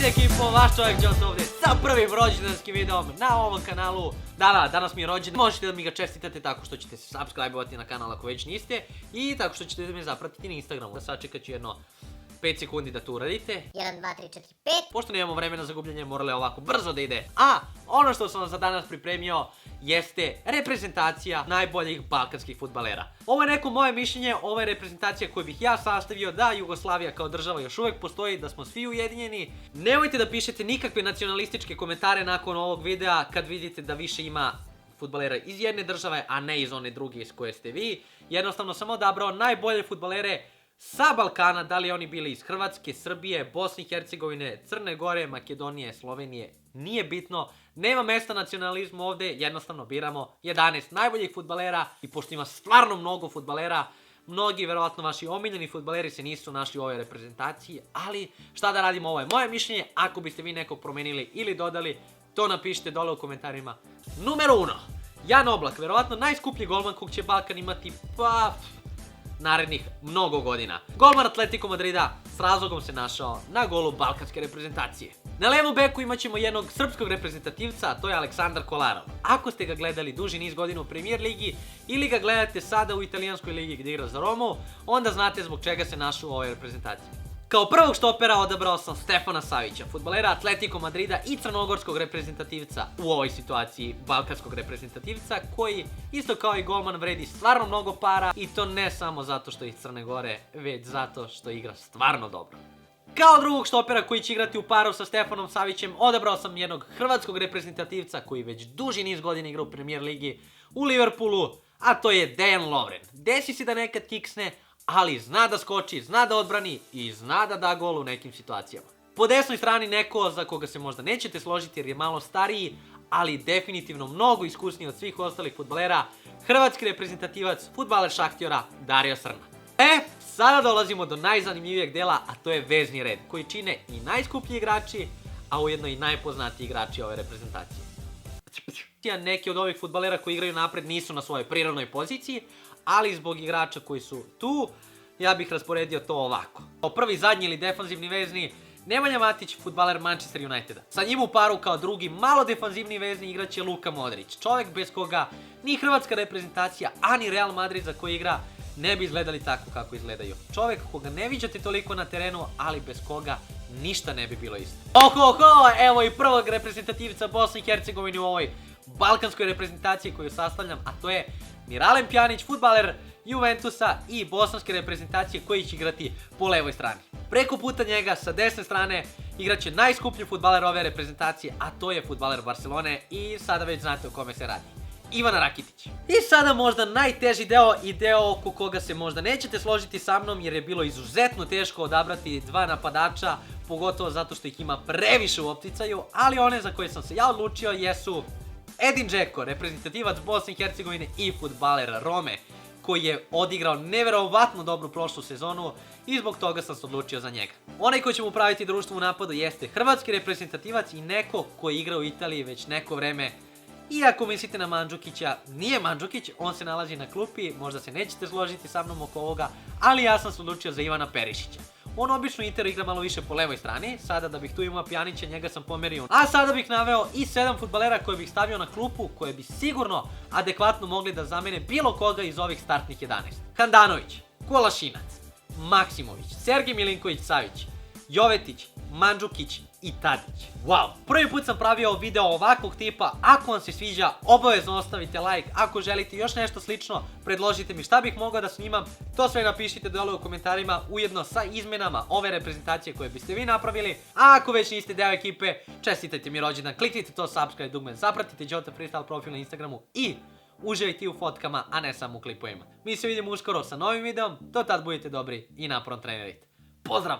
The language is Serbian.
Ćute ekipo, vaš čovjek Jones ovdje sa prvim rođendanskim videom na ovom kanalu. Danas mi je rođendan, možete da mi ga čestitate tako što ćete se subscribe-ovati na kanal ako već niste i tako što ćete me zapratiti na Instagramu. Sačekat ću jedno 5 sekundi da to uradite. 1, 2, 3, 4, 5. Pošto nemamo vremena za gubljenje, morale ovako brzo da ide. A ono što sam vam za danas pripremio jeste reprezentacija najboljih balkanskih fudbalera. Ovo je neko moje mišljenje, ovo je reprezentacija koju bih ja sastavio da Jugoslavija kao država još uvijek postoji, da smo svi ujedinjeni. Nemojte da pišete nikakve nacionalističke komentare nakon ovog videa kad vidite da više ima fudbalera iz jedne države, a ne iz one druge iz koje ste vi. Jednostavno sam odabrao najbolje fudbalere sa Balkana, da li oni bili iz Hrvatske, Srbije, Bosne i Hercegovine, Crne Gore, Makedonije, Slovenije, nije bitno. Nema mesta nacionalizmu ovdje, jednostavno biramo 11 najboljih fudbalera i pošto ima stvarno mnogo fudbalera, mnogi, verovatno vaši omiljeni fudbaleri se nisu našli u ovoj reprezentaciji, ali šta da radimo, ovo je moje mišljenje, ako biste vi nekog promenili ili dodali, to napišite dole u komentarima. Numero 1, Jan Oblak, verovatno najskuplji golman kog će Balkan imati, pa narednih mnogo godina. Golman Atletico Madrida s razlogom se našao na golu balkanske reprezentacije. Na levom beku imat ćemo jednog srpskog reprezentativca, a to je Aleksandar Kolarov. Ako ste ga gledali duži niz godina u Premier ligi ili ga gledate sada u italijanskoj ligi gdje igra za Romu, onda znate zbog čega se našao u ovoj reprezentaciji. Kao prvog štopera odabrao sam Stefana Savića, fudbalera Atletico Madrida i crnogorskog reprezentativca u ovoj situaciji, balkanskog reprezentativca, koji isto kao i golman vredi stvarno mnogo para i to ne samo zato što je iz Crne Gore, već zato što igra stvarno dobro. Kao drugog štopera koji će igrati u paru sa Stefanom Savićem, odabrao sam jednog hrvatskog reprezentativca koji već duži niz godina igra u Premier ligi u Liverpoolu, a to je Dejan Lovren. Desi se da nekad kiksne, ali zna da skoči, zna da odbrani i zna da da gol u nekim situacijama. Po desnoj strani neko za koga se možda nećete složiti jer je malo stariji, ali definitivno mnogo iskusniji od svih ostalih fudbalera, hrvatski reprezentativac, fudbaler Šahtjora, Dario Srna. Sada dolazimo do najzanimljivijeg dela, a to je vezni red, koji čine i najskuplji igrači, a ujedno i najpoznatiji igrači ove reprezentacije. Neki od ovih fudbalera koji igraju napred nisu na svojoj prirodnoj poziciji, ali zbog igrača koji su tu, ja bih rasporedio to ovako. Kao prvi, zadnji ili defanzivni vezni, Nemanja Matić, fudbaler Manchester Uniteda. Sa njim u paru kao drugi, malo defanzivni vezni igrač je Luka Modrić. Čovjek bez koga ni hrvatska reprezentacija, a ni Real Madrid za koji igra ne bi izgledali tako kako izgledaju. Čovjek koga ne viđate toliko na terenu, ali bez koga ništa ne bi bilo isto. Evo i prvog reprezentativca Bosne i Hercegovine u ovoj balkanskoj reprezentaciji koju sastavljam, a to je Miralem Pjanić, fudbaler Juventusa i bosanske reprezentacije koji će igrati po levoj strani. Preko puta njega sa desne strane igraće najskuplji fudbaler ove reprezentacije, a to je fudbaler Barcelone i sada već znate o kome se radi. Ivan Rakitić. I sada možda najteži deo i deo oko koga se možda nećete složiti sa mnom jer je bilo izuzetno teško odabrati dva napadača, pogotovo zato što ih ima previše u opticaju, ali one za koje sam se ja odlučio jesu Edin Dzeko, reprezentativac Bosne i Hercegovine i fudbaler Rome, koji je odigrao neverovatno dobru prošlu sezonu i zbog toga sam se odlučio za njega. Onaj koji će mu praviti društvo u napadu jeste hrvatski reprezentativac i neko koji igra u Italiji već neko vreme. Iako mislite na Mandžukića, nije Mandžukić, on se nalazi na klupi, možda se nećete složiti sa mnom oko ovoga, ali ja sam se odlučio za Ivana Perišića. On obično Inter igra malo više po levoj strani, sada da bih tu imao Pjanića, njega sam pomerio. A sada bih naveo i 7 fudbalera koje bih stavio na klupu, koje bi sigurno adekvatno mogli da zamene bilo koga iz ovih startnih 11. Handanović, Kolašinac, Maksimović, Sergej Milinković-Savić, Jovetić, Mandžukić i Tadić. Wow! Prvi put sam pravio video ovakvog tipa, ako vam se sviđa, obavezno ostavite like, ako želite još nešto slično, predložite mi šta bih mogao da snimam, to sve napišite dole u komentarima, ujedno sa izmenama ove reprezentacije koje biste vi napravili, a ako već niste deo ekipe, čestitajte mi rođendan, kliknite to subscribe dugme, zapratite Jota Freestyle profil na Instagramu i uživajte u fotkama, a ne samo u klipovima. Mi se vidimo uskoro sa novim videom, do tad budite dobri i naporno trenirajte. Pozdrav!